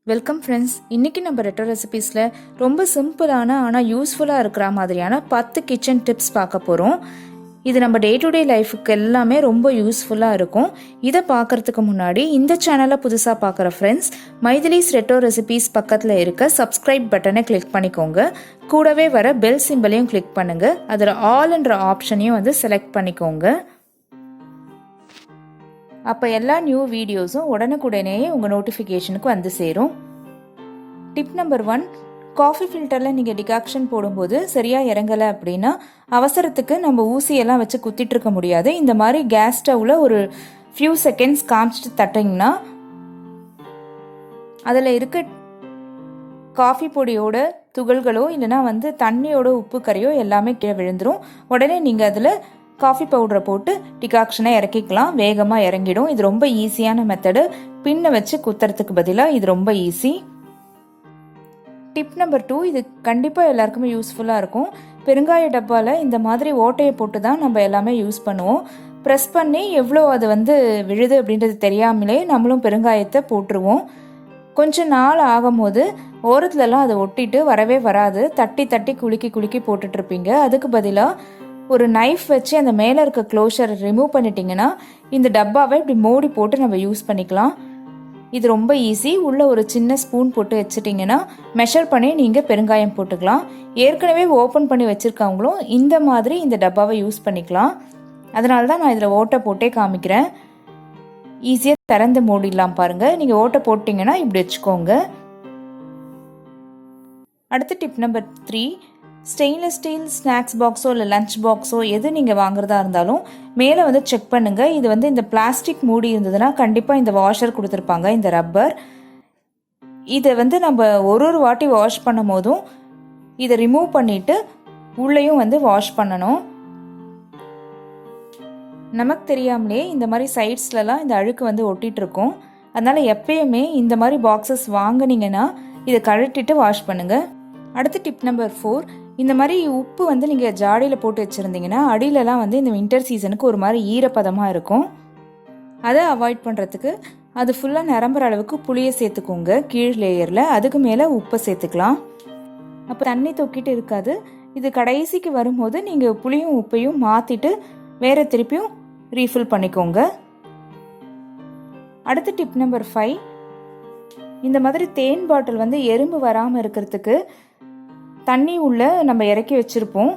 Welcome friends. இன்றைக்கி நம்ம retro ரெசிபீஸில் ரொம்ப சிம்பிளான ஆனால் யூஸ்ஃபுல்லாக இருக்கிற மாதிரியான 10 கிச்சன் டிப்ஸ் பார்க்க போகிறோம். இது நம்ம டே டு டே லைஃபுக்கு எல்லாமே ரொம்ப யூஸ்ஃபுல்லாக இருக்கும். இதை பார்க்குறதுக்கு முன்னாடி இந்த சேனலை புதுசாக பார்க்குற ஃப்ரெண்ட்ஸ் மைதிலிஸ் ரெட்ரோ ரெசிபீஸ் பக்கத்தில் இருக்க சப்ஸ்கிரைப் பட்டனை கிளிக் பண்ணிக்கோங்க. கூடவே வர பெல் சிம்பலையும் கிளிக் பண்ணுங்கள். அதில் ஆல்ன்ற ஆப்ஷனையும் செலக்ட் பண்ணிக்கோங்க. அப்போ எல்லா நியூ வீடியோஸும் உடனுக்குடனே உங்கள் நோட்டிஃபிகேஷனுக்கு வந்து சேரும். டிப் நம்பர் 1, காஃபி ஃபில்டரில் நீங்கள் டிகாக்ஷன் போடும்போது சரியாக இறங்கலை அப்படின்னா அவசரத்துக்கு நம்ம ஊசியெல்லாம் வச்சு குத்திட்டு இருக்க முடியாது. இந்த மாதிரி கேஸ் ஸ்டவ்வில் ஒரு ஃபியூ செகண்ட்ஸ் காமிச்சிட்டு தட்டிங்கன்னா அதில் இருக்க காஃபி பொடியோட துகள்களோ இல்லைனா தண்ணியோட உப்பு கரையோ எல்லாமே கீழே விழுந்துடும். உடனே நீங்கள் அதில் காஃபி பவுடரை போட்டு டிகாக்ஷனை இறக்கிக்கலாம். வேகமாக இறங்கிடும். இது ரொம்ப ஈஸியான மெத்தடு. பின்னை வச்சு குத்துறதுக்கு பதிலாக இது ரொம்ப ஈஸி. டிப் நம்பர் 2, இது கண்டிப்பாக எல்லாருக்குமே யூஸ்ஃபுல்லாக இருக்கும். பெருங்காய டப்பாவில் இந்த மாதிரி ஓட்டையை போட்டு தான் நம்ம எல்லாமே யூஸ் பண்ணுவோம். ப்ரெஸ் பண்ணி எவ்வளோ அது விழுது அப்படின்றது தெரியாமலே நம்மளும் பெருங்காயத்தை போட்டுருவோம். கொஞ்சம் நாள் ஆகும்போது ஓரத்துலலாம் அதை ஒட்டிட்டு வரவே வராது. தட்டி தட்டி குலுக்கி குலுக்கி போட்டுட்ருப்பீங்க. அதுக்கு பதிலாக ஒரு நைஃப் வச்சு அந்த மேலே இருக்க க்ளோஷரை ரிமூவ் பண்ணிட்டீங்கன்னா இந்த டப்பாவை இப்படி மூடி போட்டு நம்ம யூஸ் பண்ணிக்கலாம். இது ரொம்ப ஈஸி. உள்ள ஒரு சின்ன ஸ்பூன் போட்டு வச்சுட்டிங்கன்னா மெஷர் பண்ணி நீங்கள் பெருங்காயம் போட்டுக்கலாம். ஏற்கனவே ஓப்பன் பண்ணி வச்சுருக்கவங்களும் இந்த மாதிரி இந்த டப்பாவை யூஸ் பண்ணிக்கலாம். அதனால தான் நான் இதில் ஓட்டை போட்டே காமிக்கிறேன். ஈஸியாக திறந்து மூடிடலாம் பாருங்கள். நீங்கள் ஓட்டை போட்டிங்கன்னா இப்படி வச்சுக்கோங்க. அடுத்த tip number 3, stainless steel snacks பாக்ஸோ இல்லை லஞ்ச் பாக்ஸோ எது நீங்கள் வாங்குறதா இருந்தாலும் மேலே செக் பண்ணுங்கள். இது இந்த பிளாஸ்டிக் மூடி இருந்ததுன்னா கண்டிப்பாக இந்த வாஷர் கொடுத்துருப்பாங்க, இந்த ரப்பர். இதை நம்ம ஒரு வாட்டி வாஷ் பண்ணும் போதும் இதை ரிமூவ் பண்ணிவிட்டு உள்ளேயும் வாஷ் பண்ணணும். நமக்கு தெரியாமலே இந்த மாதிரி சைட்ஸ்லலாம் இந்த அழுக்கு ஒட்டிகிட்டு இருக்கும். அதனால் எப்பயுமே இந்த மாதிரி பாக்ஸஸ் வாங்கினீங்கன்னா இதை கழட்டிட்டு வாஷ் பண்ணுங்கள். அடுத்த டிப் நம்பர் 4, இந்த மாதிரி உப்பு நீங்கள் ஜாடியில் போட்டு வச்சுருந்தீங்கன்னா அடியிலலாம் இந்த வின்டர் சீசனுக்கு ஒரு மாதிரி ஈரப்பதமாக இருக்கும். அதை அவாய்ட் பண்ணுறதுக்கு அது ஃபுல்லாக நிரம்புற அளவுக்கு புளியை சேர்த்துக்கோங்க கீழ் லேயரில். அதுக்கு மேலே உப்பை சேர்த்துக்கலாம். அப்போ தண்ணி தொக்கிட்டு இருக்காது. இது கடைசிக்கு வரும்போது நீங்கள் புளியும் உப்பையும் மாற்றிட்டு வேறு திருப்பியும் ரீஃபில் பண்ணிக்கோங்க. அடுத்த டிப் நம்பர் 5, இந்த மாதிரி தேன் பாட்டில் எறும்பு வராமல் இருக்கிறதுக்கு தண்ணி உள்ள நம்ம இறக்கி வச்சுருப்போம்.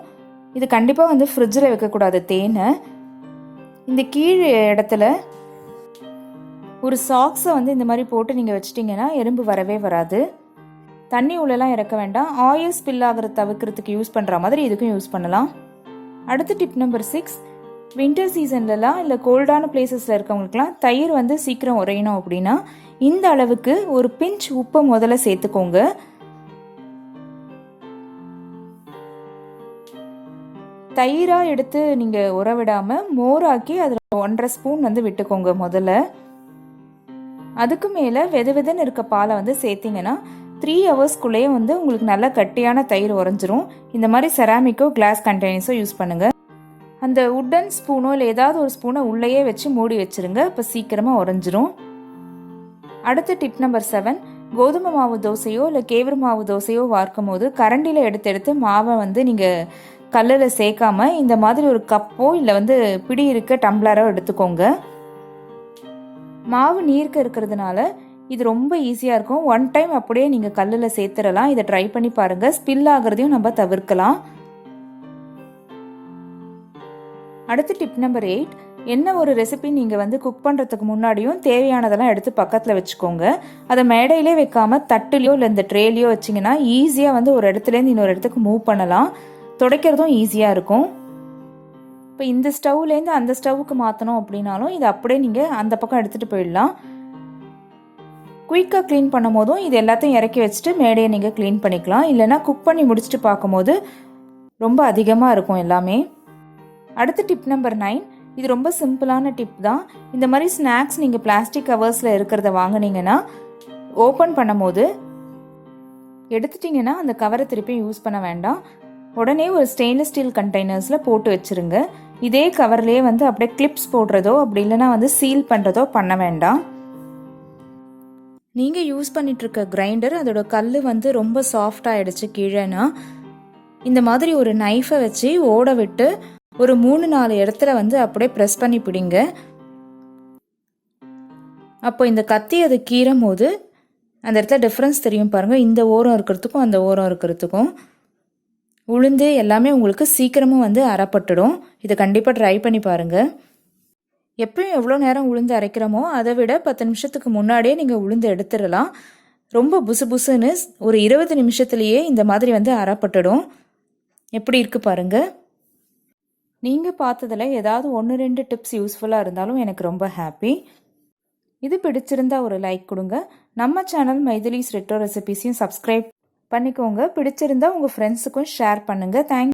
இது கண்டிப்பாக ஃப்ரிட்ஜில் வைக்கக்கூடாது தேனை. இந்த கீழ் இடத்துல ஒரு சாக்ஸை இந்த மாதிரி போட்டு நீங்கள் வச்சிட்டிங்கன்னா எறும்பு வரவே வராது. தண்ணி உள்ளெல்லாம் இறக்க வேண்டாம். ஆயில் ஸ்பில் ஆகிறத தவிர்க்கிறதுக்கு யூஸ் பண்ணுற மாதிரி இதுக்கும் யூஸ் பண்ணலாம். அடுத்த டிப் நம்பர் 6, வின்டர் சீசன்லலாம் இல்லை கோல்டான பிளேசஸில் இருக்கவங்களுக்குலாம் தயிர் சீக்கிரம் உறையணும் அப்படின்னா இந்த அளவுக்கு ஒரு பிஞ்ச் உப்பை முதல்ல சேர்த்துக்கோங்க. தயிராக எடுத்து நீங்கள் உறவிடாமல் மோராக்கி அதில் 1.5 ஸ்பூன் விட்டுக்கோங்க முதல்ல. அதுக்கு மேலே வெதுன்னு இருக்க பாலை சேர்த்திங்கன்னா 3 ஹவர்ஸ்க்குள்ளேயே உங்களுக்கு நல்ல கட்டியான தயிர் உறைஞ்சிரும். இந்த மாதிரி செராமிக்கோ கிளாஸ் கண்டெய்னர்ஸோ யூஸ் பண்ணுங்கள். அந்த உட்டன் ஸ்பூனோ இல்லை ஏதாவது ஒரு ஸ்பூனை உள்ளேயே வச்சு மூடி வச்சுருங்க. இப்போ சீக்கிரமாக உறைஞ்சிரும். அடுத்த டிப் நம்பர் 7, கோதுமை மாவு தோசையோ இல்லை கேவரு மாவு தோசையோ வார்க்கும் போது கரண்டியில் எடுத்து மாவை நீங்கள் கல்லில் சேர்க்காம இந்த மாதிரி ஒரு கப்போ இல்லை பிடி இருக்க டம்ளரோ எடுத்துக்கோங்க. மாவு நீர்க்க இருக்கிறதுனால இது ரொம்ப ஈஸியாக இருக்கும். 1 டைம் அப்படியே நீங்கள் கல்லில் சேர்த்துடலாம். இதை ட்ரை பண்ணி பாருங்கள். ஸ்பில் ஆகிறதையும் நம்ம தவிர்க்கலாம். அடுத்த டிப் நம்பர் 8, என்ன ஒரு ரெசிபி நீங்கள் குக் பண்ணுறதுக்கு முன்னாடியும் தேவையானதெல்லாம் எடுத்து பக்கத்தில் வச்சுக்கோங்க. அதை மேடையிலே வைக்காமல் தட்டுலையோ இல்லை இந்த ட்ரேலையோ வச்சிங்கன்னா ஈஸியாக ஒரு இடத்துலேருந்து இன்னொரு இடத்துக்கு மூவ் பண்ணலாம். துடைக்கிறதும் ஈஸியாக இருக்கும். இப்போ இந்த ஸ்டவ்லேருந்து அந்த ஸ்டவ்வுக்கு மாற்றணும் அப்படின்னாலும் இது அப்படியே நீங்கள் அந்த பக்கம் எடுத்துகிட்டு போயிடலாம். குயிக்காக க்ளீன் பண்ணும் போதும் இது எல்லாத்தையும் இறக்கி வச்சுட்டு மேடையை நீங்கள் க்ளீன் பண்ணிக்கலாம். இல்லைனா குக் பண்ணி முடிச்சுட்டு பார்க்கும்போது ரொம்ப அதிகமாக இருக்கும் எல்லாமே. அடுத்த டிப் நம்பர் 9, இது ரொம்ப சிம்பிளான டிப் தான். இந்த மாதிரி ஸ்நாக்ஸ் நீங்கள் பிளாஸ்டிக் கவர்ஸில் இருக்கிறத வாங்கினீங்கன்னா ஓப்பன் பண்ணும் போது எடுத்துட்டிங்கன்னா அந்த கவரை திருப்பி யூஸ் பண்ண வேண்டாம். உடனே ஒரு ஸ்டெயின்லெஸ் ஸ்டீல் கண்டெய்னர்ஸில் போட்டு வச்சுருங்க. இதே கவர்லேயே அப்படியே கிளிப்ஸ் போடுறதோ அப்படி இல்லைனா சீல் பண்ணுறதோ பண்ண வேண்டாம். நீங்கள் யூஸ் பண்ணிகிட்ருக்க கிரைண்டர் அதோட கல் வந்து ரொம்ப சாஃப்ட் ஆகிடுச்சு கீழேனா, இந்த மாதிரி ஒரு நைஃபை வச்சு ஓட விட்டு ஒரு 3-4 இடத்துல வந்து அப்படியே ப்ரெஸ் பண்ணி பிடிங்க. அப்போ இந்த கத்தி அது கீறும் போது அந்த இடத்துல டிஃப்ரென்ஸ் தெரியும் பாருங்கள். இந்த ஓரம் இருக்கிறதுக்கும் அந்த ஓரம் இருக்கிறதுக்கும் உளுந்து எல்லாமே உங்களுக்கு சீக்கிரமும் வந்து அரைப்பட்டுடும். இதை கண்டிப்பாக ட்ரை பண்ணி பாருங்கள். எப்பயும் எவ்வளோ நேரம் உளுந்து அரைக்கிறோமோ அதை விட 10 நிமிஷத்துக்கு முன்னாடியே நீங்கள் உளுந்து எடுத்துடலாம். ரொம்ப புசு புசுன்னு ஒரு 20 நிமிஷத்துலேயே இந்த மாதிரி வந்து அரைப்பட்டுடும். எப்படி இருக்குது பாருங்கள். நீங்கள் பார்த்ததில் ஏதாவது 1-2 டிப்ஸ் யூஸ்ஃபுல்லாக இருந்தாலும் எனக்கு ரொம்ப ஹாப்பி. இது பிடிச்சிருந்தா ஒரு லைக் கொடுங்க. நம்ம சேனல் மைதிலிஸ் ரெட்ரோ ரெசிபீஸையும் சப்ஸ்கிரைப் பண்ணிக்கோங்க. பிடிச்சிருந்தா உங்கள் ஃப்ரெண்ட்ஸுக்கும் ஷேர் பண்ணுங்கள். தேங்க்யூ.